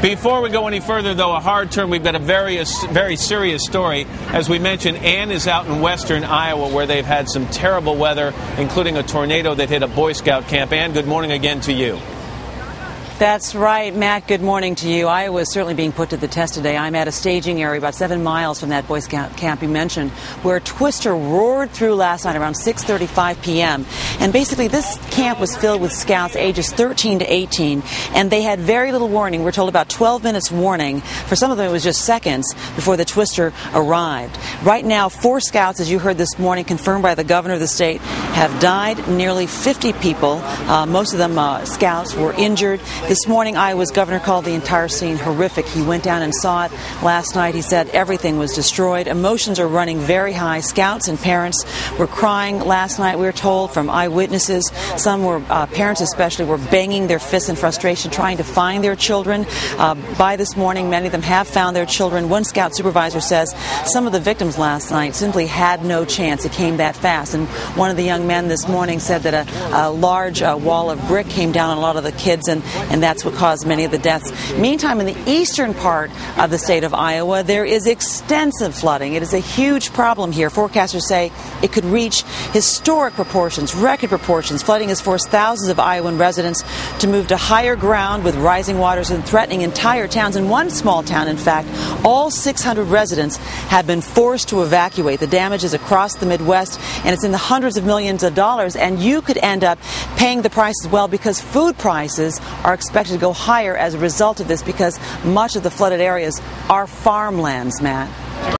Before we go any further, though, a hard turn. We've got a very serious story. As we mentioned, Ann is out in western Iowa where they've had some terrible weather, including a tornado that hit a Boy Scout camp. Ann, good morning again to you. That's right, Matt. Good morning to you. Iowa is certainly being put to the test today. I'm at a staging area about 7 miles from that Boy Scout camp you mentioned, where a twister roared through last night around 6:35 p.m. And basically, this camp was filled with scouts ages 13 to 18, and they had very little warning. We're told about 12 minutes warning. For some of them, it was just seconds before the twister arrived. Right now, 4 scouts, as you heard this morning, confirmed by the governor of the state, have died. Nearly 50 people, most of them scouts, were injured. This morning, Iowa's governor called the entire scene horrific. He went down and saw it last night. He said everything was destroyed. Emotions are running very high. Scouts and parents were crying last night, we were told, from eyewitnesses. Some were, parents especially, were banging their fists in frustration, trying to find their children. By this morning, many of them have found their children. One scout supervisor says some of the victims last night simply had no chance. It came that fast. And one of the young men this morning said that a large wall of brick came down on a lot of the kids, and that's what caused many of the deaths. Meantime, in the eastern part of the state of Iowa, there is extensive flooding. It is a huge problem here. Forecasters say it could reach historic proportions, record proportions. Flooding has forced thousands of Iowan residents to move to higher ground with rising waters and threatening entire towns. In one small town, in fact, all 600 residents have been forced to evacuate. The damage is across the Midwest, and it's in the hundreds of millions of dollars, and you could end up paying the price as well, because food prices are expected to go higher as a result of this, because much of the flooded areas are farmlands, Matt.